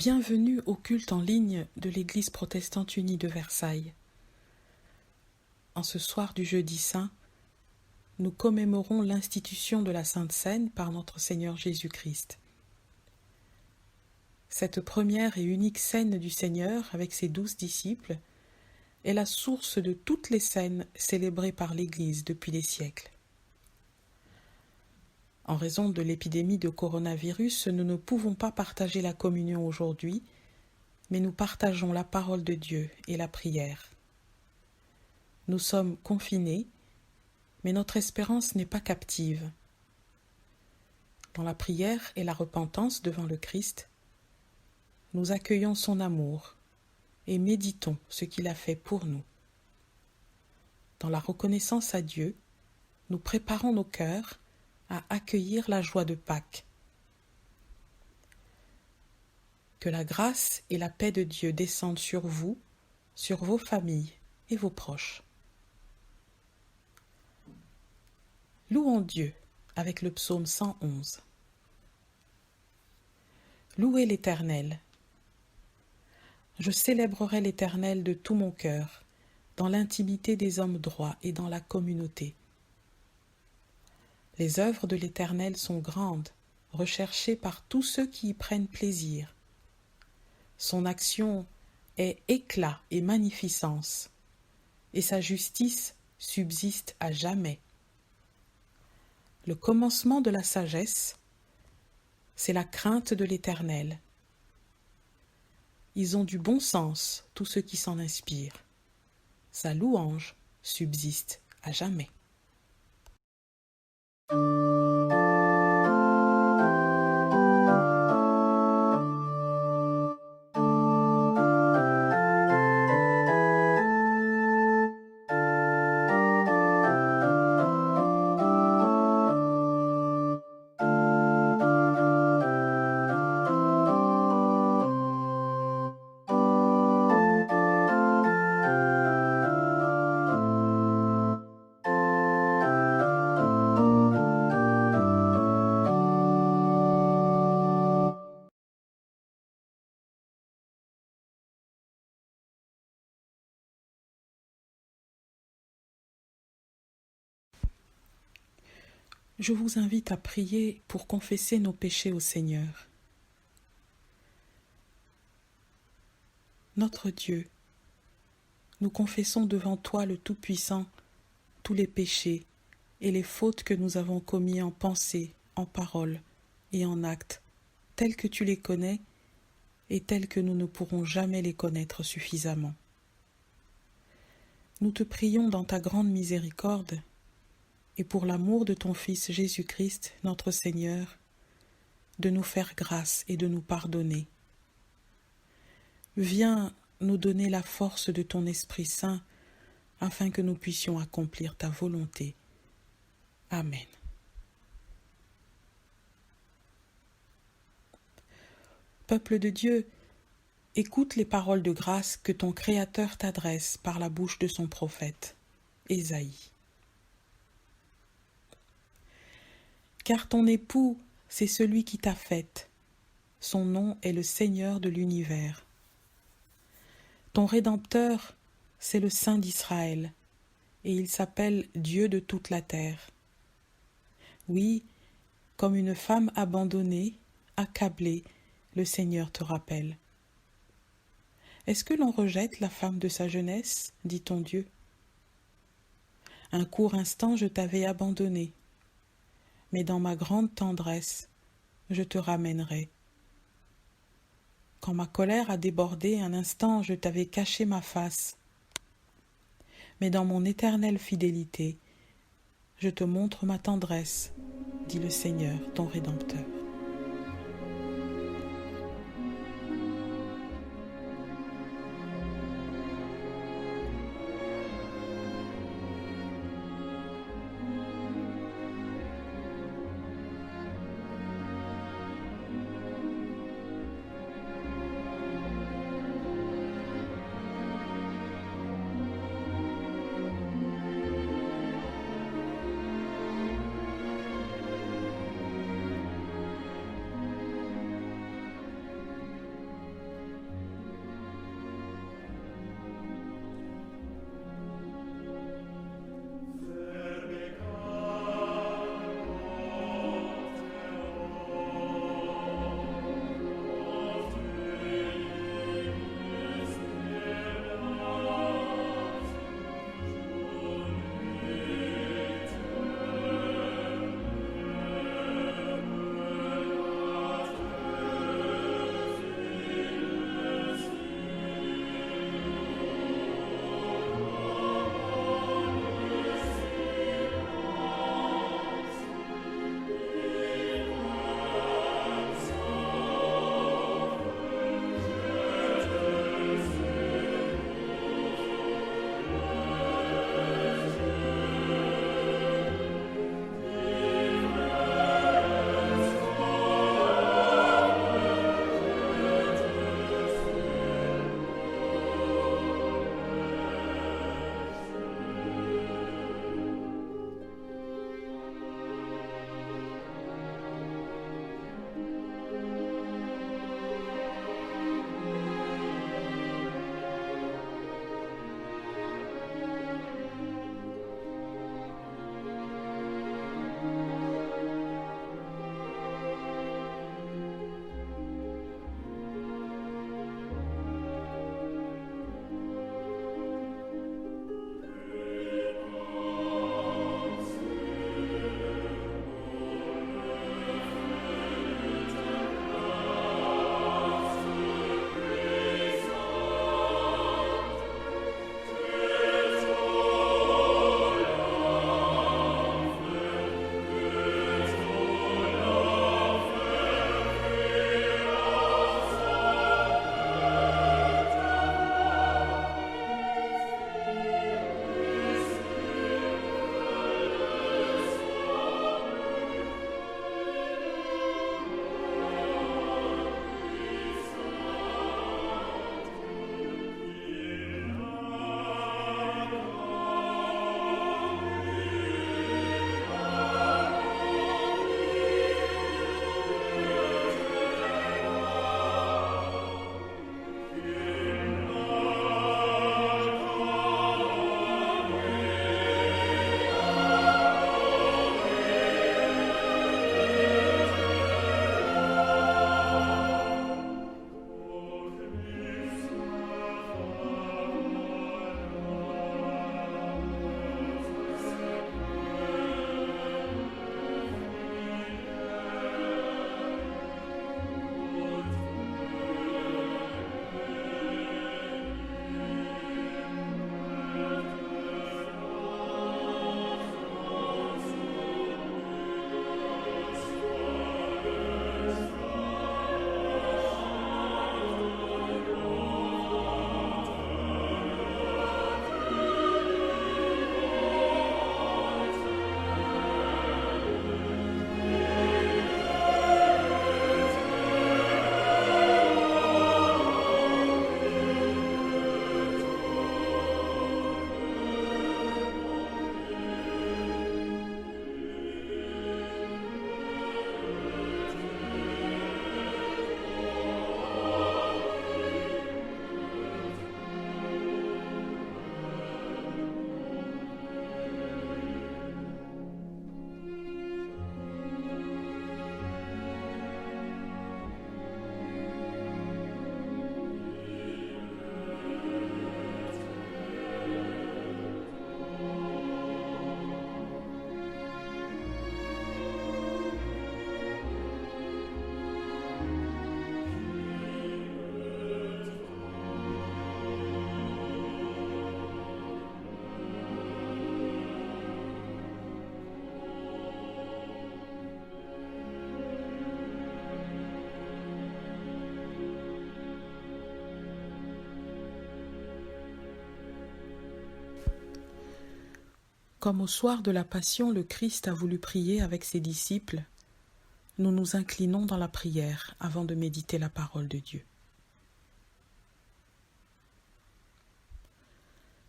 Bienvenue au culte en ligne de l'Église protestante unie de Versailles. En ce soir du jeudi saint, nous commémorons l'institution de la Sainte Seine par notre Seigneur Jésus-Christ. Cette première et unique scène du Seigneur avec ses 12 disciples est la source de toutes les scènes célébrées par l'Église depuis des siècles. En raison de l'épidémie de coronavirus, nous ne pouvons pas partager la communion aujourd'hui, mais nous partageons la parole de Dieu et la prière. Nous sommes confinés, mais notre espérance n'est pas captive. Dans la prière et la repentance devant le Christ, nous accueillons son amour et méditons ce qu'il a fait pour nous. Dans la reconnaissance à Dieu, nous préparons nos cœurs à accueillir la joie de Pâques. Que la grâce et la paix de Dieu descendent sur vous, sur vos familles et vos proches. Louons Dieu avec le psaume 111. Louez l'Éternel. Je célébrerai l'Éternel de tout mon cœur, dans l'intimité des hommes droits et dans la communauté. Les œuvres de l'Éternel sont grandes, recherchées par tous ceux qui y prennent plaisir. Son action est éclat et magnificence, et sa justice subsiste à jamais. Le commencement de la sagesse, c'est la crainte de l'Éternel. Ils ont du bon sens, tous ceux qui s'en inspirent. Sa louange subsiste à jamais. Je vous invite à prier pour confesser nos péchés au Seigneur. Notre Dieu, nous confessons devant toi le Tout-Puissant tous les péchés et les fautes que nous avons commis en pensée, en parole et en acte, tels que tu les connais et tels que nous ne pourrons jamais les connaître suffisamment. Nous te prions dans ta grande miséricorde et pour l'amour de ton Fils Jésus-Christ, notre Seigneur, de nous faire grâce et de nous pardonner. Viens nous donner la force de ton Esprit Saint, afin que nous puissions accomplir ta volonté. Amen. Peuple de Dieu, écoute les paroles de grâce que ton Créateur t'adresse par la bouche de son prophète, Ésaïe. Car ton époux, c'est celui qui t'a faite. Son nom est le Seigneur de l'univers. Ton Rédempteur, c'est le Saint d'Israël, et il s'appelle Dieu de toute la terre. Oui, comme une femme abandonnée, accablée, le Seigneur te rappelle. Est-ce que l'on rejette la femme de sa jeunesse, dit ton Dieu? Un court instant je t'avais abandonné, mais dans ma grande tendresse, je te ramènerai. Quand ma colère a débordé, un instant, je t'avais caché ma face. Mais dans mon éternelle fidélité, je te montre ma tendresse, dit le Seigneur, ton Rédempteur. Comme au soir de la Passion, le Christ a voulu prier avec ses disciples, nous nous inclinons dans la prière avant de méditer la parole de Dieu.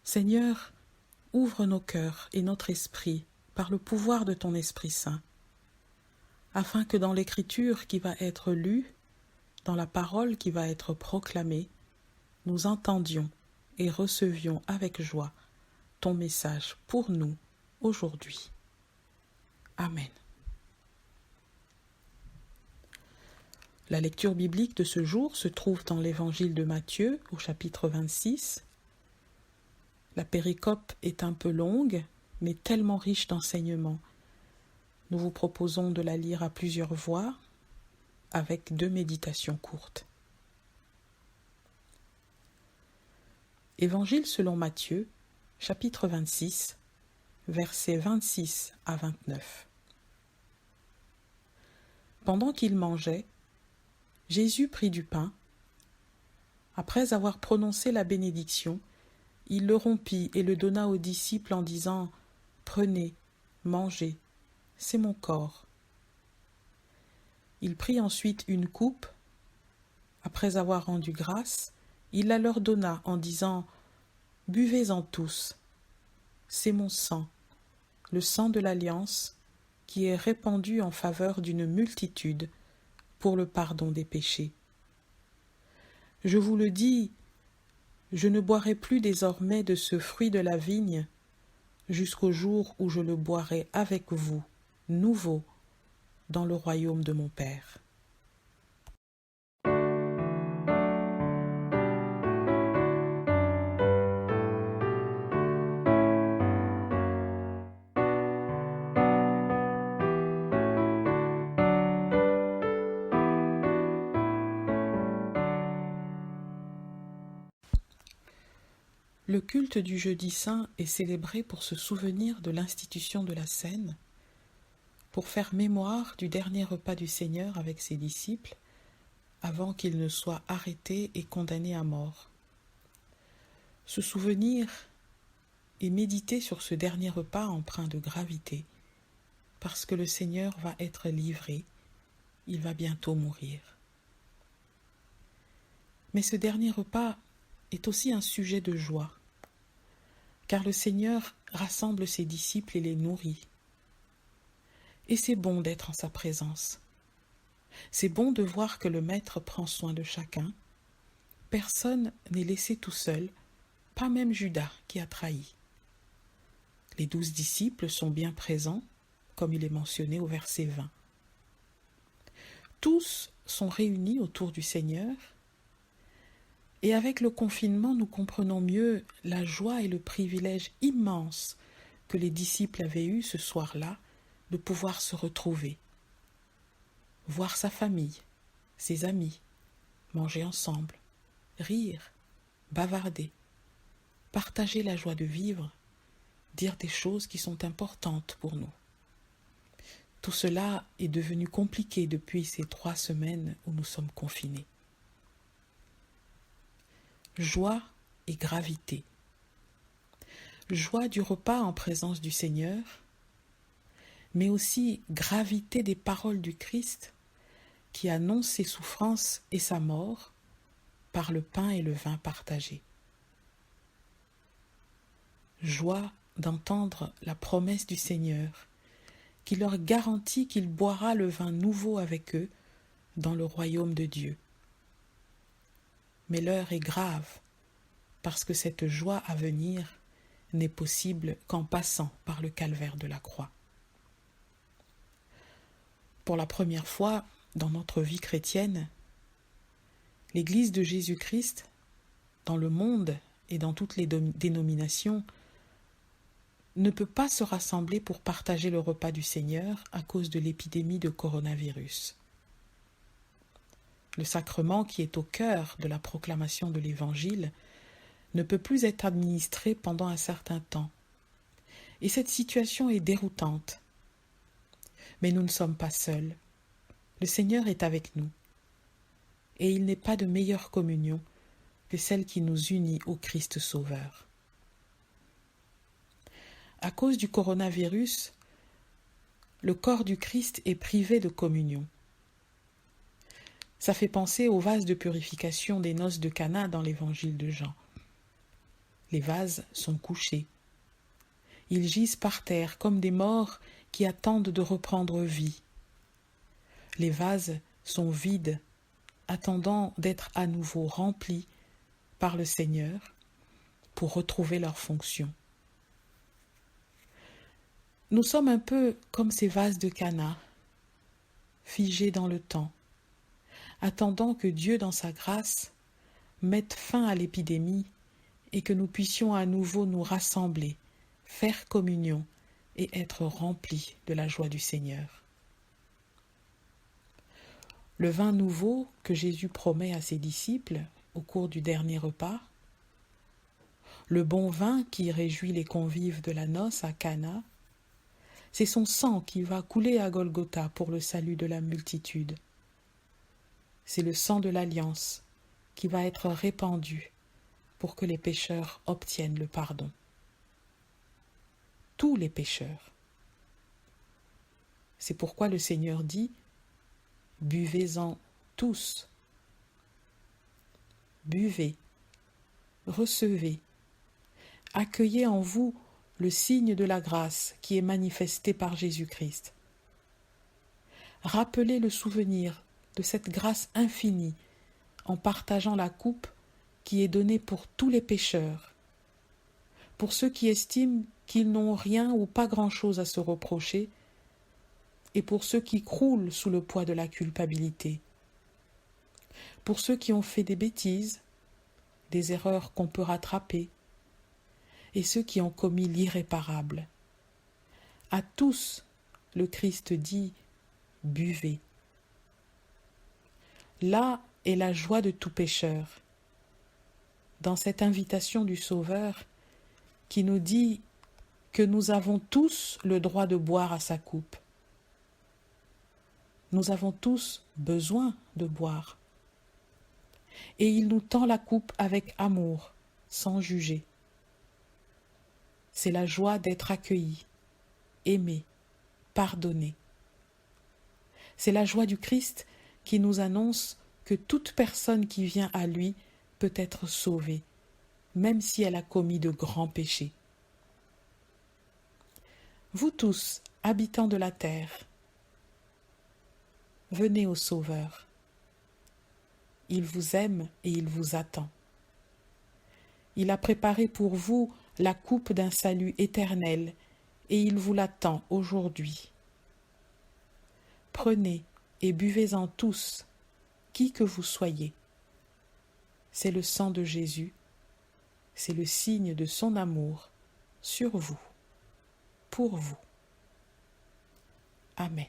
Seigneur, ouvre nos cœurs et notre esprit par le pouvoir de ton Esprit Saint, afin que dans l'écriture qui va être lue, dans la parole qui va être proclamée, nous entendions et recevions avec joie ton message pour nous aujourd'hui. Amen. La lecture biblique de ce jour se trouve dans l'Évangile de Matthieu au chapitre 26. La péricope est un peu longue, mais tellement riche d'enseignements. Nous vous proposons de la lire à plusieurs voix, avec 2 méditations courtes. Évangile selon Matthieu, chapitre 26, versets 26 à 29. Pendant qu'il mangeait, Jésus prit du pain. Après avoir prononcé la bénédiction, il le rompit et le donna aux disciples en disant « Prenez, mangez, c'est mon corps. » Il prit ensuite une coupe. Après avoir rendu grâce, il la leur donna en disant « Buvez-en tous, c'est mon sang, le sang de l'alliance, qui est répandu en faveur d'une multitude pour le pardon des péchés. Je vous le dis, je ne boirai plus désormais de ce fruit de la vigne jusqu'au jour où je le boirai avec vous, nouveau, dans le royaume de mon Père. » Le culte du Jeudi Saint est célébré pour se souvenir de l'institution de la Cène, pour faire mémoire du dernier repas du Seigneur avec ses disciples, avant qu'il ne soit arrêté et condamné à mort. Se souvenir et méditer sur ce dernier repas empreint de gravité, parce que le Seigneur va être livré, il va bientôt mourir. Mais ce dernier repas est aussi un sujet de joie, car le Seigneur rassemble ses disciples et les nourrit. Et c'est bon d'être en sa présence. C'est bon de voir que le Maître prend soin de chacun. Personne n'est laissé tout seul, pas même Judas qui a trahi. Les 12 disciples sont bien présents, comme il est mentionné au verset 20. Tous sont réunis autour du Seigneur. Et avec le confinement, nous comprenons mieux la joie et le privilège immense que les disciples avaient eu ce soir-là de pouvoir se retrouver, voir sa famille, ses amis, manger ensemble, rire, bavarder, partager la joie de vivre, dire des choses qui sont importantes pour nous. Tout cela est devenu compliqué depuis ces 3 semaines où nous sommes confinés. Joie et gravité. Joie du repas en présence du Seigneur, mais aussi gravité des paroles du Christ qui annonce ses souffrances et sa mort par le pain et le vin partagés. Joie d'entendre la promesse du Seigneur qui leur garantit qu'il boira le vin nouveau avec eux dans le royaume de Dieu. Mais l'heure est grave, parce que cette joie à venir n'est possible qu'en passant par le calvaire de la croix. Pour la première fois dans notre vie chrétienne, l'Église de Jésus-Christ, dans le monde et dans toutes les dénominations, ne peut pas se rassembler pour partager le repas du Seigneur à cause de l'épidémie de coronavirus. Le sacrement qui est au cœur de la proclamation de l'Évangile ne peut plus être administré pendant un certain temps. Et cette situation est déroutante. Mais nous ne sommes pas seuls. Le Seigneur est avec nous. Et il n'est pas de meilleure communion que celle qui nous unit au Christ Sauveur. À cause du coronavirus, le corps du Christ est privé de communion. Ça fait penser aux vases de purification des noces de Cana dans l'évangile de Jean. Les vases sont couchés. Ils gisent par terre comme des morts qui attendent de reprendre vie. Les vases sont vides, attendant d'être à nouveau remplis par le Seigneur pour retrouver leur fonction. Nous sommes un peu comme ces vases de Cana, figés dans le temps, attendant que Dieu, dans sa grâce, mette fin à l'épidémie et que nous puissions à nouveau nous rassembler, faire communion et être remplis de la joie du Seigneur. Le vin nouveau que Jésus promet à ses disciples au cours du dernier repas, le bon vin qui réjouit les convives de la noce à Cana, c'est son sang qui va couler à Golgotha pour le salut de la multitude. C'est le sang de l'alliance qui va être répandu pour que les pécheurs obtiennent le pardon. Tous les pécheurs. C'est pourquoi le Seigneur dit « Buvez-en tous ». Buvez, recevez, accueillez en vous le signe de la grâce qui est manifesté par Jésus-Christ. Rappelez le souvenir de cette grâce infinie en partageant la coupe qui est donnée pour tous les pécheurs, pour ceux qui estiment qu'ils n'ont rien ou pas grand-chose à se reprocher, et pour ceux qui croulent sous le poids de la culpabilité, pour ceux qui ont fait des bêtises, des erreurs qu'on peut rattraper, et ceux qui ont commis l'irréparable. À tous, le Christ dit « Buvez ». Là est la joie de tout pécheur, dans cette invitation du Sauveur qui nous dit que nous avons tous le droit de boire à sa coupe. Nous avons tous besoin de boire. Et il nous tend la coupe avec amour, sans juger. C'est la joie d'être accueilli, aimé, pardonné. C'est la joie du Christ qui nous annonce que toute personne qui vient à lui peut être sauvée, même si elle a commis de grands péchés. Vous tous, habitants de la terre, venez au Sauveur. Il vous aime et il vous attend. Il a préparé pour vous la coupe d'un salut éternel et il vous l'attend aujourd'hui. Prenez et buvez-en tous, qui que vous soyez. C'est le sang de Jésus, c'est le signe de son amour sur vous, pour vous. Amen.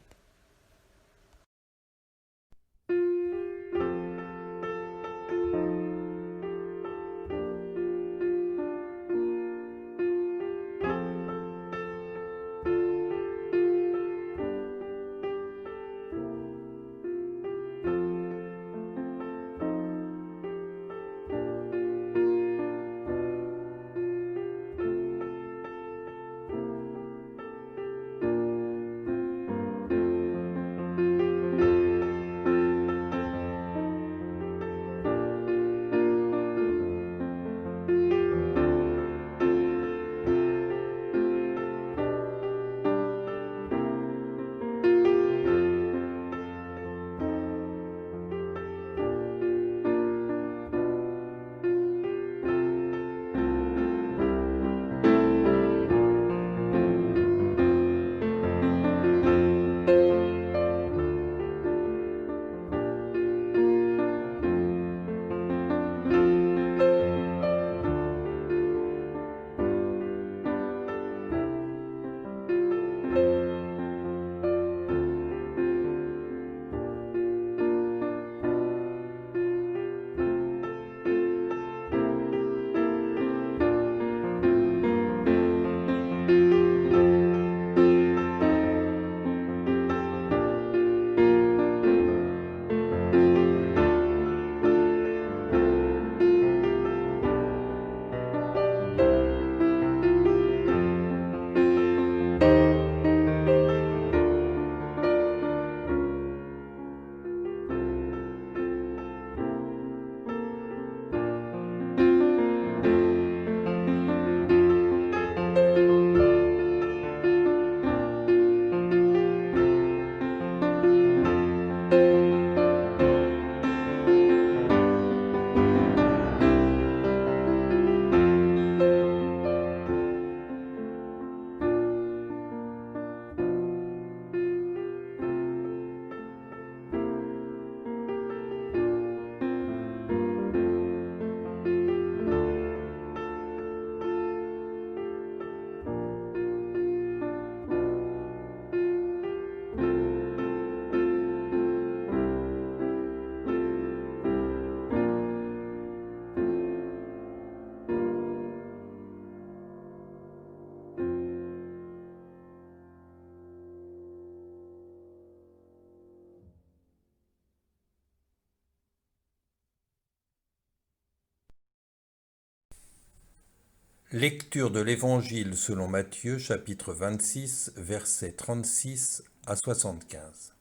Lecture de l'Évangile selon Matthieu, chapitre 26, versets 36 à 75.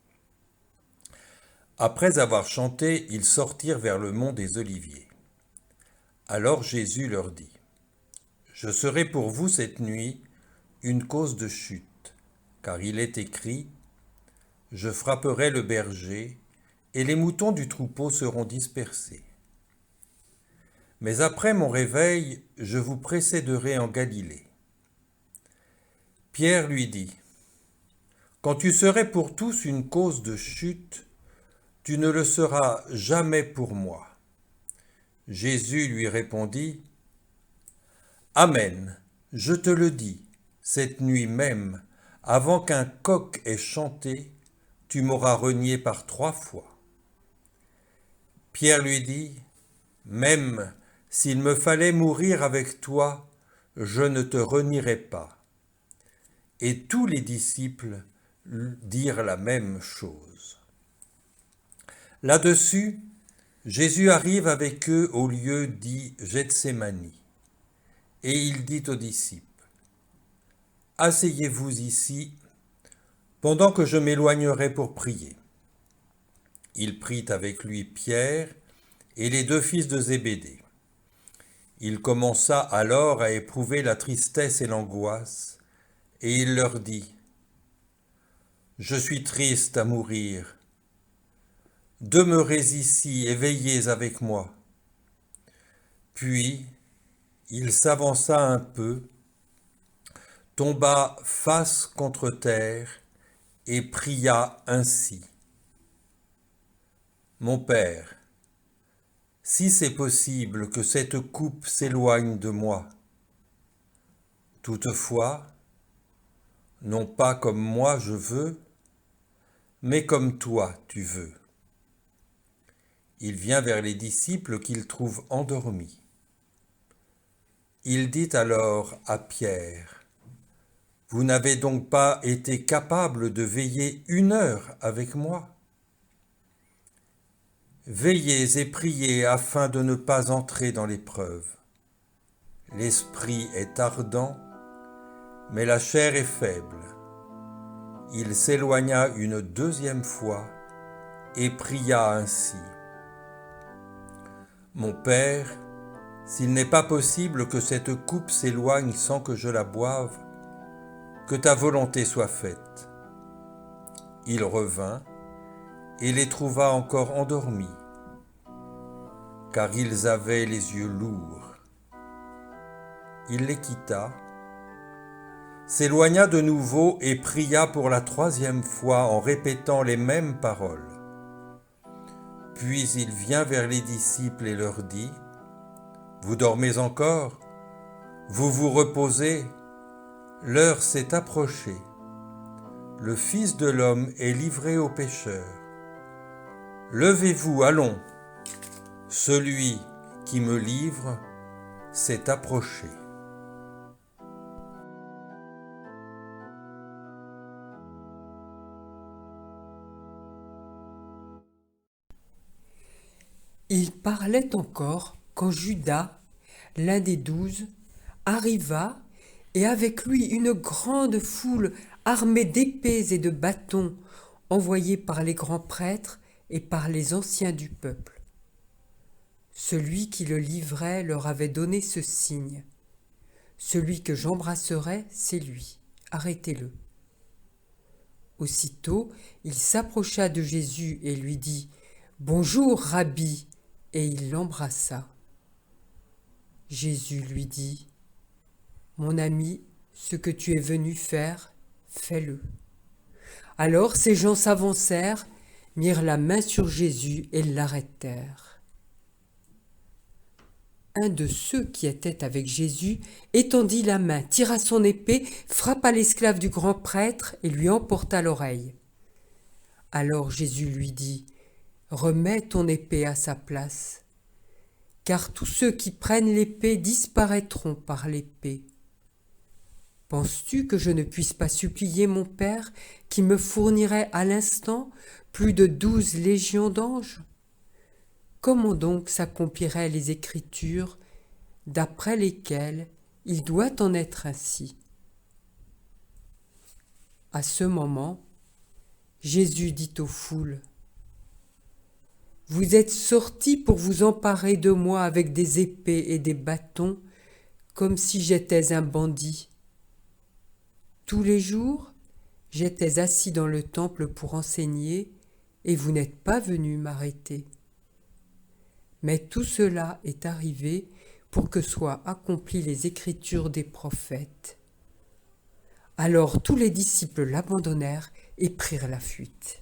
Après avoir chanté, ils sortirent vers le mont des Oliviers. Alors Jésus leur dit, « Je serai pour vous cette nuit une cause de chute, car il est écrit, « Je frapperai le berger, et les moutons du troupeau seront dispersés. » Mais après mon réveil, je vous précéderai en Galilée. Pierre lui dit, « Quand tu serais pour tous une cause de chute, tu ne le seras jamais pour moi. » Jésus lui répondit, « Amen, je te le dis, cette nuit même, avant qu'un coq ait chanté, tu m'auras renié par 3 fois. » Pierre lui dit, « Même s'il me fallait mourir avec toi, je ne te renierai pas. » Et tous les disciples dirent la même chose. Là-dessus, Jésus arrive avec eux au lieu dit Gethsémani, et il dit aux disciples, « Asseyez-vous ici, pendant que je m'éloignerai pour prier. » Il prit avec lui Pierre et les 2 fils de Zébédée. Il commença alors à éprouver la tristesse et l'angoisse, et il leur dit, « Je suis triste à mourir. Demeurez ici et veillez avec moi. » Puis il s'avança un peu, tomba face contre terre et pria ainsi. « Mon Père, si c'est possible que cette coupe s'éloigne de moi. Toutefois, non pas comme moi je veux, mais comme toi tu veux. » Il vient vers les disciples qu'il trouve endormis. Il dit alors à Pierre, « Vous n'avez donc pas été capable de veiller 1 heure avec moi? Veillez et priez afin de ne pas entrer dans l'épreuve. L'esprit est ardent, mais la chair est faible. » Il s'éloigna une 2e fois et pria ainsi. « Mon Père, s'il n'est pas possible que cette coupe s'éloigne sans que je la boive, que ta volonté soit faite. » Il revint et les trouva encore endormis, car ils avaient les yeux lourds. Il les quitta, s'éloigna de nouveau et pria pour la 3e fois en répétant les mêmes paroles. Puis il vient vers les disciples et leur dit, « Vous dormez encore? Vous vous reposez? L'heure s'est approchée. Le Fils de l'homme est livré aux pécheurs. Levez-vous, allons. Celui qui me livre s'est approché. » Il parlait encore quand Judas, l'un des 12, arriva, et avec lui une grande foule armée d'épées et de bâtons, envoyés par les grands prêtres et par les anciens du peuple. Celui qui le livrait leur avait donné ce signe. « Celui que j'embrasserai, c'est lui. Arrêtez-le. » Aussitôt, il s'approcha de Jésus et lui dit, « Bonjour, Rabbi !» et il l'embrassa. Jésus lui dit, « Mon ami, ce que tu es venu faire, fais-le. » Alors ces gens s'avancèrent, mirent la main sur Jésus et l'arrêtèrent. Un de ceux qui étaient avec Jésus étendit la main, tira son épée, frappa l'esclave du grand prêtre et lui emporta l'oreille. Alors Jésus lui dit, « Remets ton épée à sa place, car tous ceux qui prennent l'épée disparaîtront par l'épée. Penses-tu que je ne puisse pas supplier mon Père qui me fournirait à l'instant plus de 12 légions d'anges? Comment donc s'accompliraient les Écritures d'après lesquelles Il doit en être ainsi. À ce moment, Jésus dit aux foules, « Vous êtes sortis pour vous emparer de moi avec des épées et des bâtons, comme si j'étais un bandit. Tous les jours, j'étais assis dans le temple pour enseigner, et vous n'êtes pas venus m'arrêter. Mais tout cela est arrivé pour que soient accomplies les écritures des prophètes. » Alors tous les disciples l'abandonnèrent et prirent la fuite.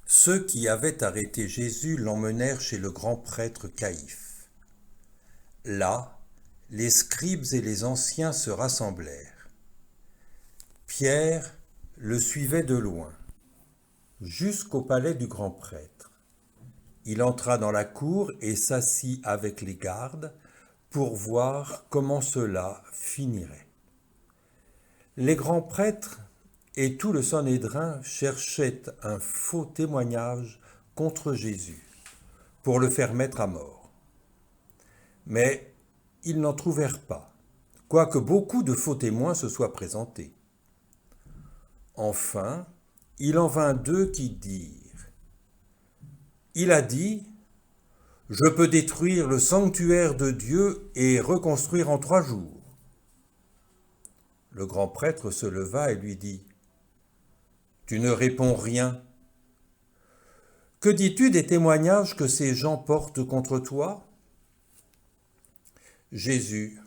Ceux qui avaient arrêté Jésus l'emmenèrent chez le grand prêtre Caïphe. Là, les scribes et les anciens se rassemblèrent. Pierre le suivait de loin, jusqu'au palais du grand prêtre. Il entra dans la cour et s'assit avec les gardes pour voir comment cela finirait. Les grands prêtres et tout le Sanhédrin cherchaient un faux témoignage contre Jésus pour le faire mettre à mort. Mais ils n'en trouvèrent pas, quoique beaucoup de faux témoins se soient présentés. Enfin, il en vint deux qui dirent « Il a dit, je peux détruire le sanctuaire de Dieu et reconstruire en 3 jours. » Le grand prêtre se leva et lui dit « Tu ne réponds rien. Que dis-tu des témoignages que ces gens portent contre toi ?» Jésus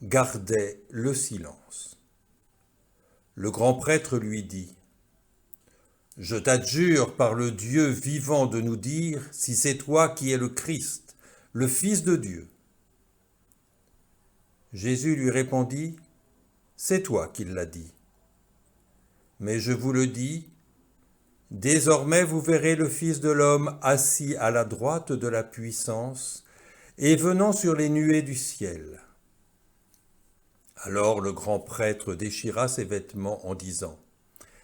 gardait le silence. Le grand prêtre lui dit « Je t'adjure par le Dieu vivant de nous dire si c'est toi qui es le Christ, le Fils de Dieu. » Jésus lui répondit « C'est toi qui l'as dit. Mais je vous le dis, désormais vous verrez le Fils de l'homme assis à la droite de la puissance et venant sur les nuées du ciel. » Alors le grand prêtre déchira ses vêtements en disant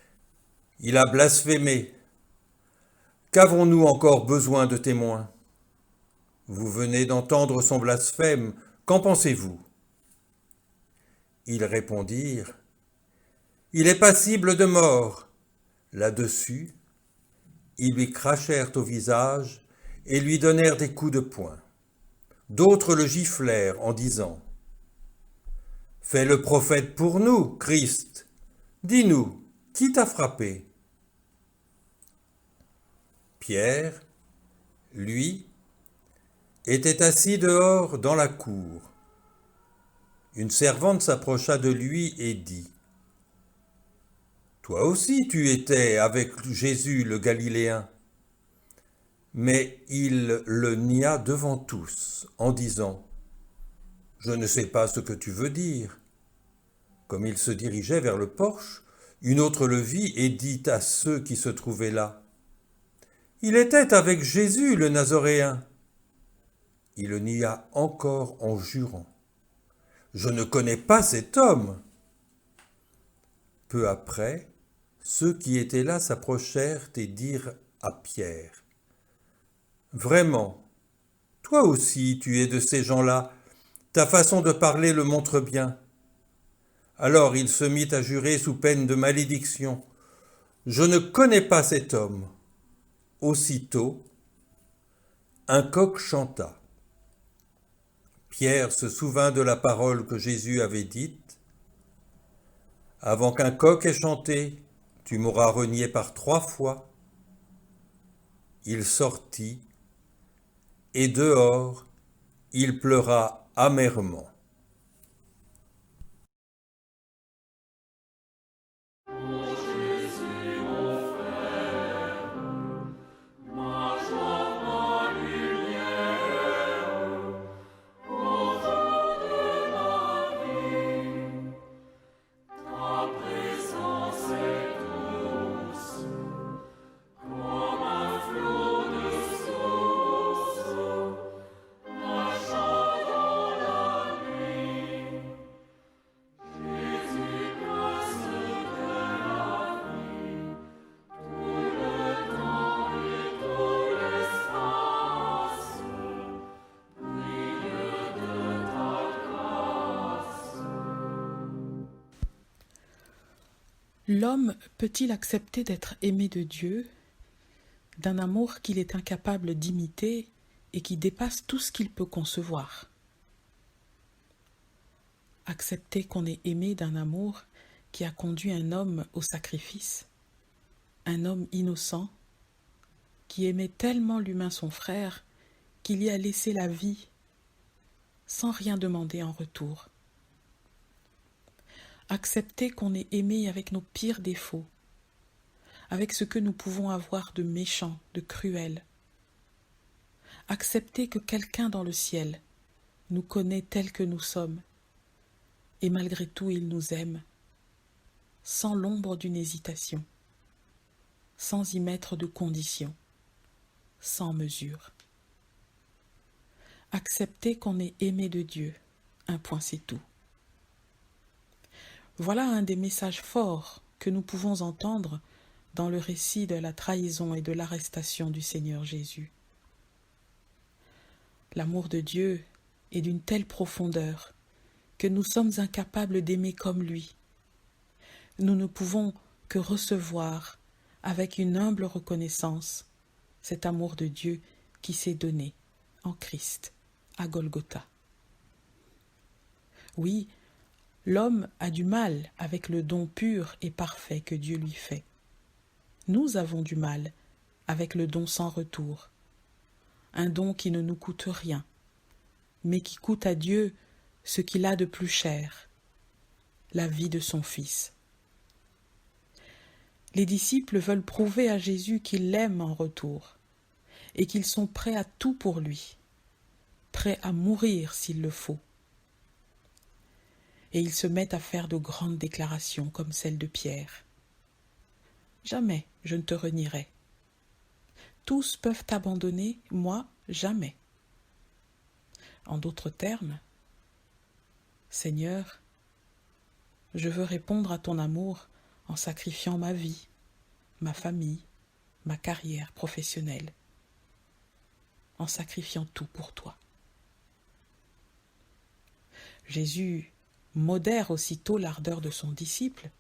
« Il a blasphémé. Qu'avons-nous encore besoin de témoins? Vous venez d'entendre son blasphème. Qu'en pensez-vous » Ils répondirent « Il est passible de mort. » Là-dessus, ils lui crachèrent au visage et lui donnèrent des coups de poing. D'autres le giflèrent en disant « Fais le prophète pour nous, Christ. Dis-nous, qui t'a frappé ?» Pierre, lui, était assis dehors dans la cour. Une servante s'approcha de lui et dit « Toi aussi tu étais avec Jésus le Galiléen. » Mais il le nia devant tous, en disant « Je ne sais pas ce que tu veux dire. » Comme il se dirigeait vers le porche, une autre le vit et dit à ceux qui se trouvaient là « Il était avec Jésus le Nazoréen. » Il le nia encore en jurant « Je ne connais pas cet homme. » Peu après, ceux qui étaient là s'approchèrent et dirent à Pierre « Vraiment, toi aussi tu es de ces gens-là, ta façon de parler le montre bien. » Alors il se mit à jurer sous peine de malédiction « Je ne connais pas cet homme. » Aussitôt, un coq chanta. Pierre se souvint de la parole que Jésus avait dite Avant qu'un coq ait chanté, tu m'auras renié par 3 fois. Il sortit, et dehors, il pleura amèrement. L'homme peut-il accepter d'être aimé de Dieu, d'un amour qu'il est incapable d'imiter et qui dépasse tout ce qu'il peut concevoir? Accepter qu'on est aimé d'un amour qui a conduit un homme au sacrifice, un homme innocent, qui aimait tellement l'humain son frère qu'il y a laissé la vie sans rien demander en retour. Accepter qu'on est aimé avec nos pires défauts, avec ce que nous pouvons avoir de méchant, de cruel. Accepter que quelqu'un dans le ciel nous connaît tels que nous sommes, et malgré tout il nous aime, sans l'ombre d'une hésitation, sans y mettre de conditions, sans mesure. Accepter qu'on est aimé de Dieu, un point c'est tout. Voilà un des messages forts que nous pouvons entendre dans le récit de la trahison et de l'arrestation du Seigneur Jésus. L'amour de Dieu est d'une telle profondeur que nous sommes incapables d'aimer comme lui. Nous ne pouvons que recevoir avec une humble reconnaissance cet amour de Dieu qui s'est donné en Christ à Golgotha. Oui, l'homme a du mal avec le don pur et parfait que Dieu lui fait. Nous avons du mal avec le don sans retour, un don qui ne nous coûte rien, mais qui coûte à Dieu ce qu'il a de plus cher, la vie de son Fils. Les disciples veulent prouver à Jésus qu'ils l'aiment en retour et qu'ils sont prêts à tout pour lui, prêts à mourir s'il le faut. Et ils se mettent à faire de grandes déclarations comme celle de Pierre. « Jamais je ne te renierai. Tous peuvent t'abandonner, moi, jamais. » En d'autres termes, « Seigneur, je veux répondre à ton amour en sacrifiant ma vie, ma famille, ma carrière professionnelle, en sacrifiant tout pour toi. » Jésus modère aussitôt l'ardeur de son disciple.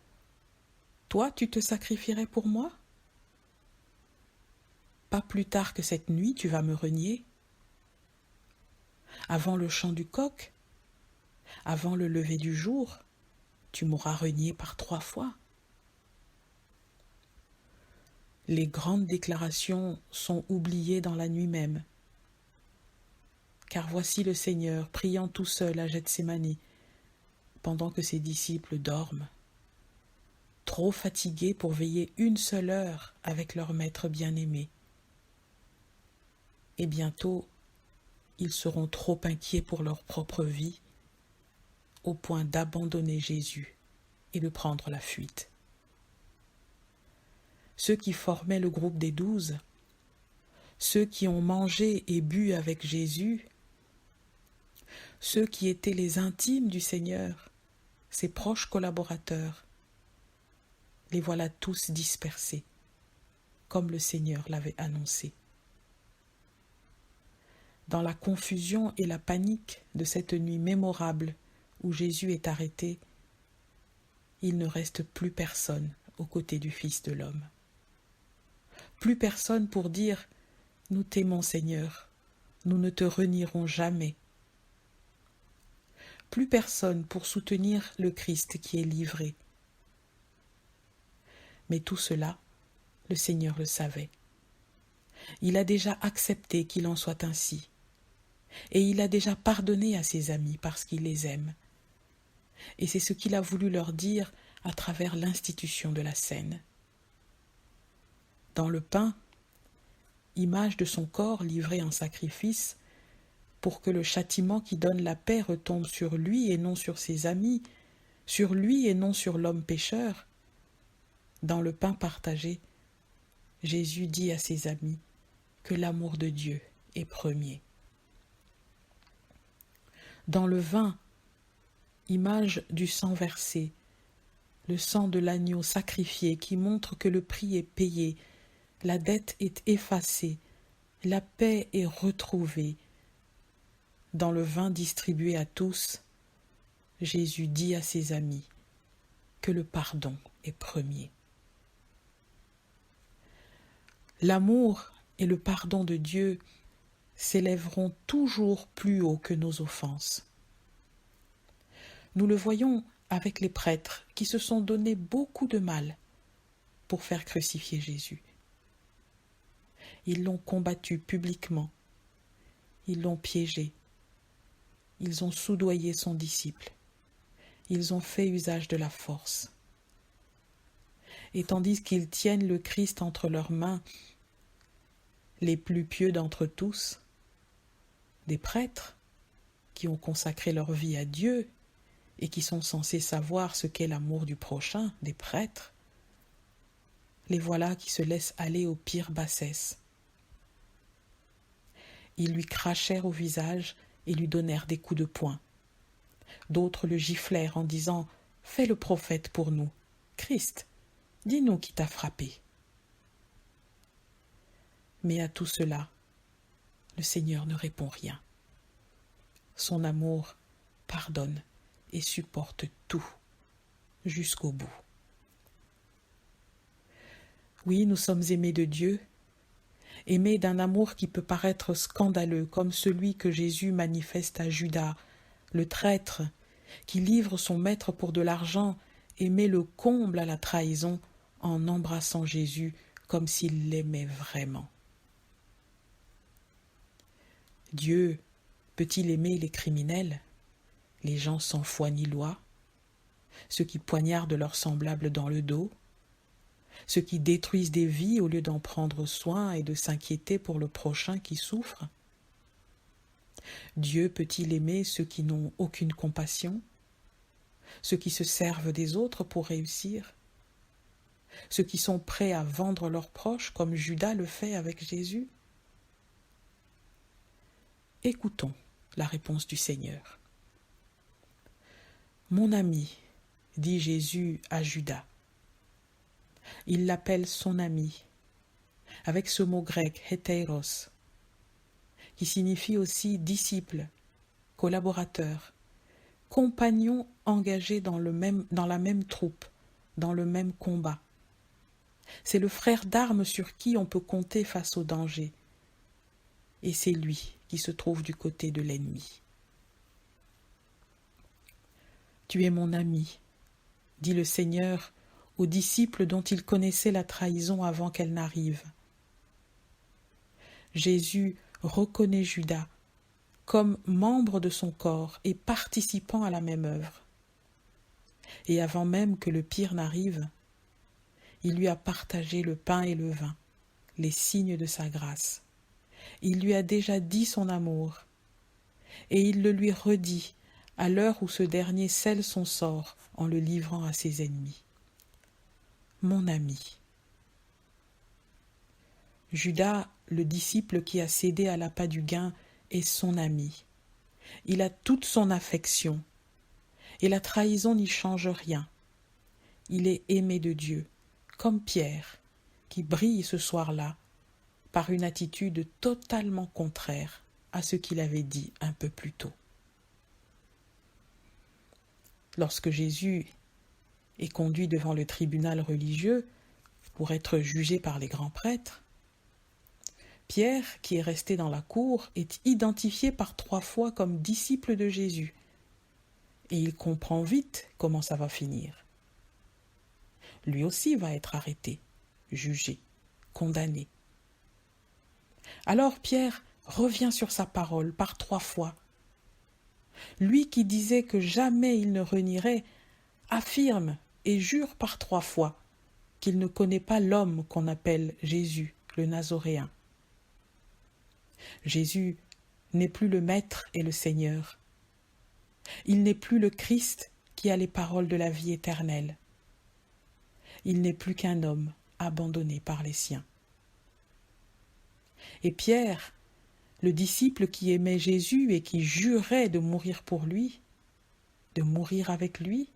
« Toi, tu te sacrifierais pour moi? Pas plus tard que cette nuit, tu vas me renier. Avant le chant du coq, avant le lever du jour, tu m'auras renié par 3 fois. » Les grandes déclarations sont oubliées dans la nuit même. Car voici le Seigneur priant tout seul à Gethsémani, pendant que ses disciples dorment, trop fatigués pour veiller une seule heure avec leur maître bien-aimé. Et bientôt, ils seront trop inquiets pour leur propre vie, au point d'abandonner Jésus et de prendre la fuite. Ceux qui formaient le groupe des 12, ceux qui ont mangé et bu avec Jésus, ceux qui étaient les intimes du Seigneur, ses proches collaborateurs, les voilà tous dispersés, comme le Seigneur l'avait annoncé. Dans la confusion et la panique de cette nuit mémorable où Jésus est arrêté, il ne reste plus personne aux côtés du Fils de l'homme. Plus personne pour dire « Nous t'aimons Seigneur, nous ne te renierons jamais ». plus personne pour soutenir le Christ qui est livré. Mais tout cela, le Seigneur le savait. Il a déjà accepté qu'il en soit ainsi. Et il a déjà pardonné à ses amis parce qu'il les aime. Et c'est ce qu'il a voulu leur dire à travers l'institution de la scène. Dans le pain, image de son corps livré en sacrifice, pour que le châtiment qui donne la paix retombe sur lui et non sur ses amis, sur lui et non sur l'homme pécheur. Dans le pain partagé, Jésus dit à ses amis que l'amour de Dieu est premier. Dans le vin, image du sang versé, le sang de l'agneau sacrifié qui montre que le prix est payé, la dette est effacée, la paix est retrouvée. Dans le vin distribué à tous, Jésus dit à ses amis que le pardon est premier. L'amour et le pardon de Dieu s'élèveront toujours plus haut que nos offenses. Nous le voyons avec les prêtres qui se sont donné beaucoup de mal pour faire crucifier Jésus. Ils l'ont combattu publiquement, ils l'ont piégé, ils ont soudoyé son disciple, ils ont fait usage de la force. Et tandis qu'ils tiennent le Christ entre leurs mains, les plus pieux d'entre tous, des prêtres qui ont consacré leur vie à Dieu et qui sont censés savoir ce qu'est l'amour du prochain, des prêtres, les voilà qui se laissent aller aux pires bassesses. Ils lui crachèrent au visage et lui donnèrent des coups de poing. D'autres le giflèrent en disant « Fais le prophète pour nous, Christ, dis-nous qui t'a frappé. » Mais à tout cela, le Seigneur ne répond rien. Son amour pardonne et supporte tout jusqu'au bout. Oui, nous sommes aimés de Dieu, aimés d'un amour qui peut paraître scandaleux, comme celui que Jésus manifeste à Judas, le traître, qui livre son maître pour de l'argent et met le comble à la trahison en embrassant Jésus comme s'il l'aimait vraiment. Dieu peut-il aimer les criminels, les gens sans foi ni loi, ceux qui poignardent leurs semblables dans le dos, ceux qui détruisent des vies au lieu d'en prendre soin et de s'inquiéter pour le prochain qui souffre? Dieu peut-il aimer ceux qui n'ont aucune compassion, ceux qui se servent des autres pour réussir, ceux qui sont prêts à vendre leurs proches comme Judas le fait avec Jésus? Écoutons la réponse du Seigneur. « Mon ami, dit Jésus à Judas. » Il l'appelle son ami, avec ce mot grec « hétéros », qui signifie aussi disciple, collaborateur, compagnon engagé dans la même troupe, dans le même combat. C'est le frère d'armes sur qui on peut compter face au danger. Et c'est lui qui se trouve du côté de l'ennemi. « Tu es mon ami, dit le Seigneur aux disciples dont il connaissait la trahison avant qu'elle n'arrive. » Jésus reconnaît Judas comme membre de son corps et participant à la même œuvre. Et avant même que le pire n'arrive, il lui a partagé le pain et le vin, les signes de sa grâce. Il lui a déjà dit son amour, et il le lui redit à l'heure où ce dernier scelle son sort en le livrant à ses ennemis. Mon ami. Judas, le disciple qui a cédé à l'appât du gain, est son ami. Il a toute son affection, et la trahison n'y change rien. Il est aimé de Dieu, comme Pierre, qui brille ce soir-là par une attitude totalement contraire à ce qu'il avait dit un peu plus tôt. Lorsque Jésus est conduit devant le tribunal religieux pour être jugé par les grands prêtres, Pierre, qui est resté dans la cour, est identifié par 3 fois comme disciple de Jésus. et il comprend vite comment ça va finir. Lui aussi va être arrêté, jugé, condamné. Alors Pierre revient sur sa parole par 3 fois. Lui qui disait que jamais il ne renierait, affirme et jure par 3 fois qu'il ne connaît pas l'homme qu'on appelle Jésus, le Nazoréen. Jésus n'est plus le Maître et le Seigneur. Il n'est plus le Christ qui a les paroles de la vie éternelle. Il n'est plus qu'un homme abandonné par les siens. Et Pierre, le disciple qui aimait Jésus et qui jurait de mourir pour lui, de mourir avec lui,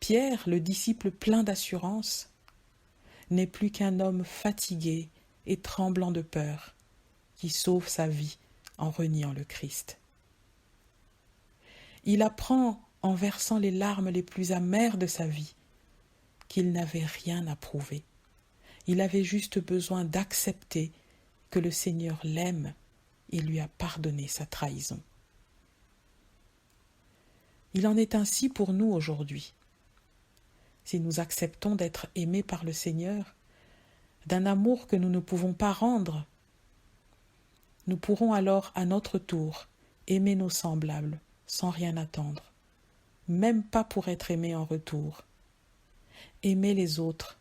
Pierre, le disciple plein d'assurance, n'est plus qu'un homme fatigué et tremblant de peur, qui sauve sa vie en reniant le Christ. Il apprend, en versant les larmes les plus amères de sa vie, qu'il n'avait rien à prouver. Il avait juste besoin d'accepter que le Seigneur l'aime et lui a pardonné sa trahison. Il en est ainsi pour nous aujourd'hui. Si nous acceptons d'être aimés par le Seigneur, d'un amour que nous ne pouvons pas rendre, nous pourrons alors à notre tour aimer nos semblables sans rien attendre, même pas pour être aimés en retour. Aimer les autres,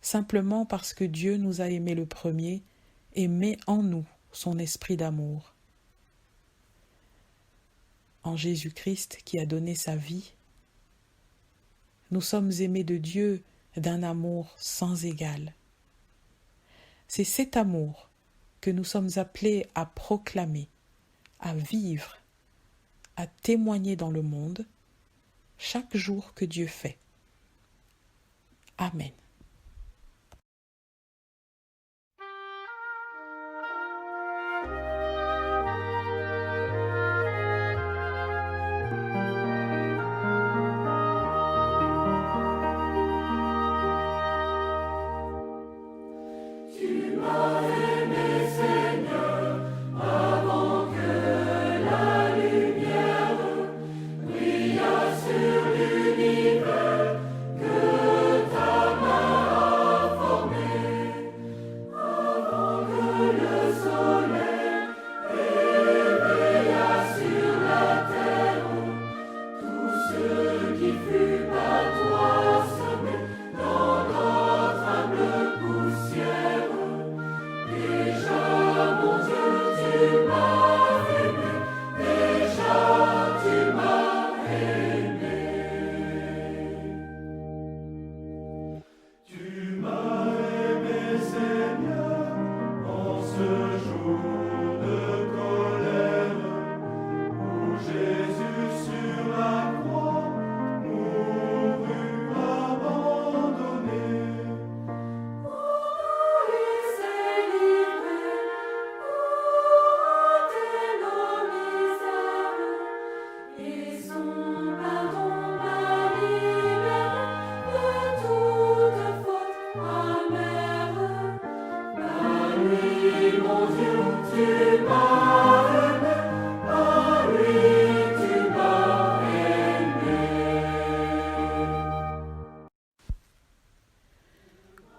simplement parce que Dieu nous a aimés le premier et met en nous son esprit d'amour. En Jésus-Christ qui a donné sa vie, nous sommes aimés de Dieu d'un amour sans égal. C'est cet amour que nous sommes appelés à proclamer, à vivre, à témoigner dans le monde chaque jour que Dieu fait. Amen.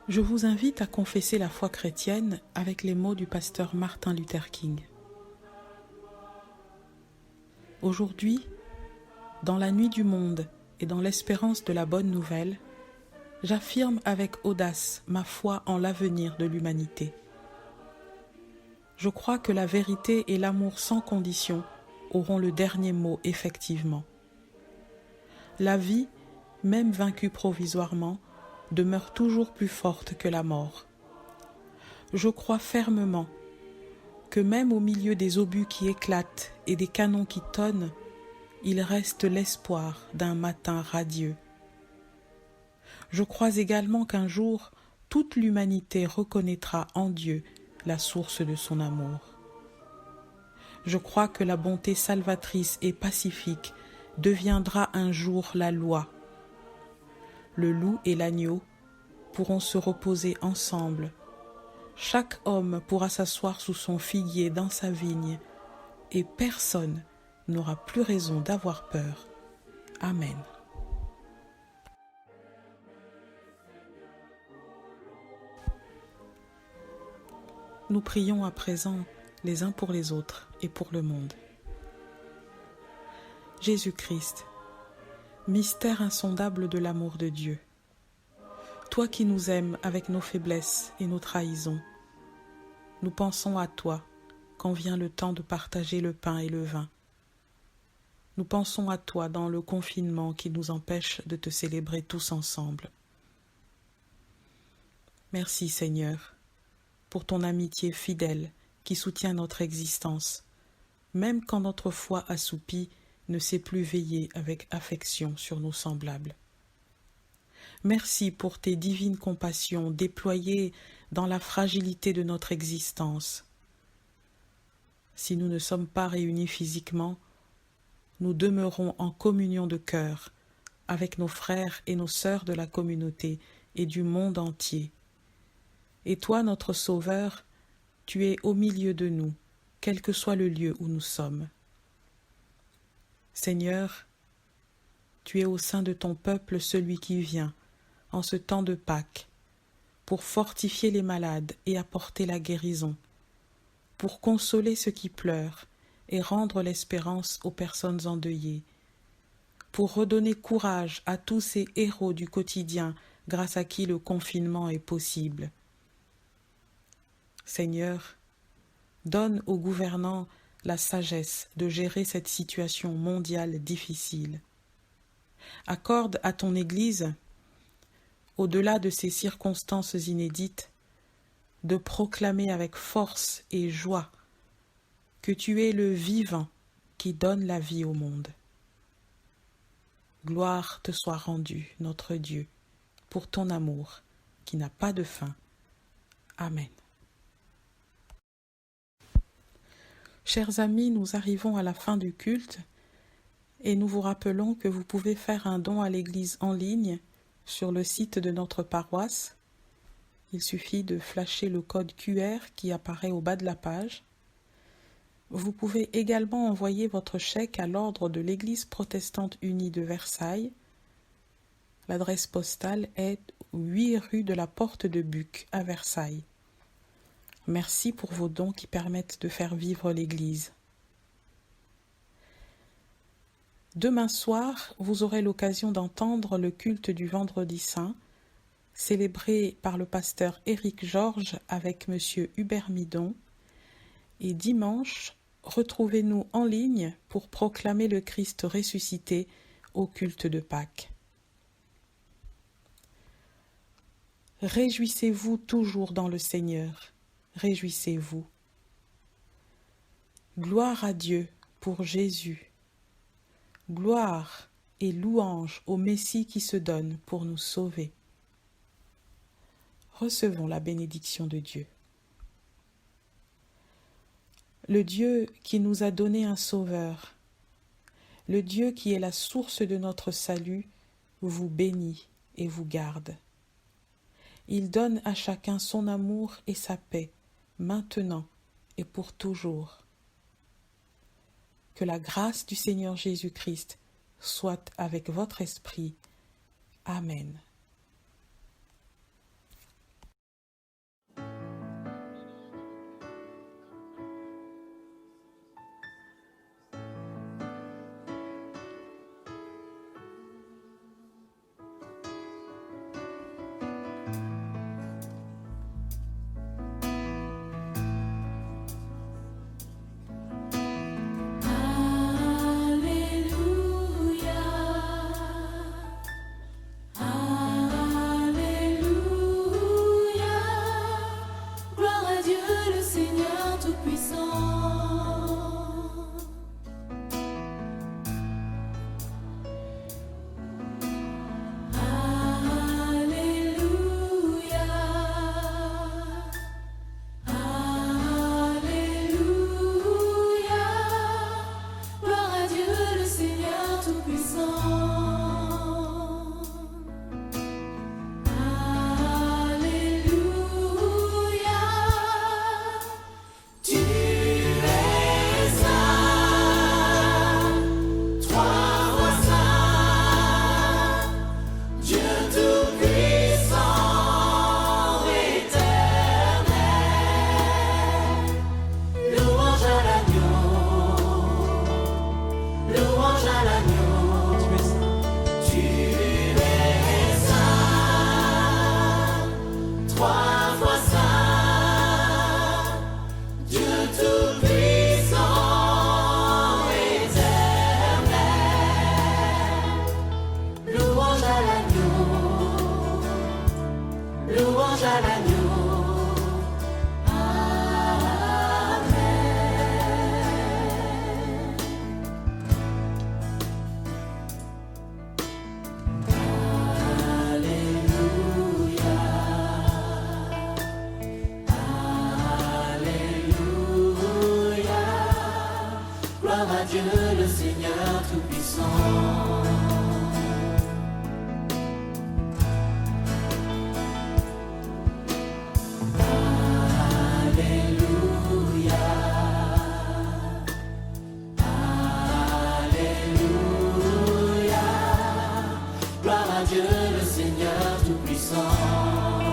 Je vous invite à confesser la foi chrétienne avec les mots du pasteur Martin Luther King. Aujourd'hui, dans la nuit du monde et dans l'espérance de la bonne nouvelle, j'affirme avec audace ma foi en l'avenir de l'humanité. Je crois que la vérité et l'amour sans condition auront le dernier mot effectivement. La vie, même vaincue provisoirement, demeure toujours plus forte que la mort. Je crois fermement que même au milieu des obus qui éclatent et des canons qui tonnent, il reste l'espoir d'un matin radieux. Je crois également qu'un jour, toute l'humanité reconnaîtra en Dieu la source de son amour. Je crois que la bonté salvatrice et pacifique deviendra un jour la loi. Le loup et l'agneau pourront se reposer ensemble. Chaque homme pourra s'asseoir sous son figuier dans sa vigne, et personne n'aura plus raison d'avoir peur. Amen. Nous prions à présent les uns pour les autres et pour le monde. Jésus-Christ, mystère insondable de l'amour de Dieu, toi qui nous aimes avec nos faiblesses et nos trahisons, nous pensons à toi quand vient le temps de partager le pain et le vin. Nous pensons à toi dans le confinement qui nous empêche de te célébrer tous ensemble. Merci Seigneur, pour ton amitié fidèle qui soutient notre existence, même quand notre foi assoupie ne sait plus veiller avec affection sur nos semblables. Merci pour tes divines compassions déployées dans la fragilité de notre existence. Si nous ne sommes pas réunis physiquement, nous demeurons en communion de cœur avec nos frères et nos sœurs de la communauté et du monde entier. Et toi, notre Sauveur, tu es au milieu de nous, quel que soit le lieu où nous sommes. Seigneur, tu es au sein de ton peuple celui qui vient, en ce temps de Pâques, pour fortifier les malades et apporter la guérison, pour consoler ceux qui pleurent et rendre l'espérance aux personnes endeuillées, pour redonner courage à tous ces héros du quotidien grâce à qui le confinement est possible. Seigneur, donne aux gouvernants la sagesse de gérer cette situation mondiale difficile. Accorde à ton Église, au-delà de ces circonstances inédites, de proclamer avec force et joie que tu es le vivant qui donne la vie au monde. Gloire te soit rendue, notre Dieu, pour ton amour qui n'a pas de fin. Amen. Chers amis, nous arrivons à la fin du culte et nous vous rappelons que vous pouvez faire un don à l'Église en ligne sur le site de notre paroisse. Il suffit de flasher le code QR qui apparaît au bas de la page. Vous pouvez également envoyer votre chèque à l'ordre de l'Église protestante unie de Versailles. L'adresse postale est 8 rue de la Porte de Buc à Versailles. Merci pour vos dons qui permettent de faire vivre l'Église. Demain soir, vous aurez l'occasion d'entendre le culte du Vendredi Saint, célébré par le pasteur Éric Georges avec M. Hubert Midon. Et dimanche, retrouvez-nous en ligne pour proclamer le Christ ressuscité au culte de Pâques. Réjouissez-vous toujours dans le Seigneur. Réjouissez-vous. Gloire à Dieu pour Jésus. Gloire et louange au Messie qui se donne pour nous sauver. Recevons la bénédiction de Dieu. Le Dieu qui nous a donné un Sauveur, le Dieu qui est la source de notre salut, vous bénit et vous garde. Il donne à chacun son amour et sa paix, maintenant et pour toujours. Que la grâce du Seigneur Jésus-Christ soit avec votre esprit. Amen. Alléluia. Gloire à Dieu le Seigneur Tout-Puissant. Alléluia. Alléluia. Gloire à Dieu le Seigneur Tout-Puissant.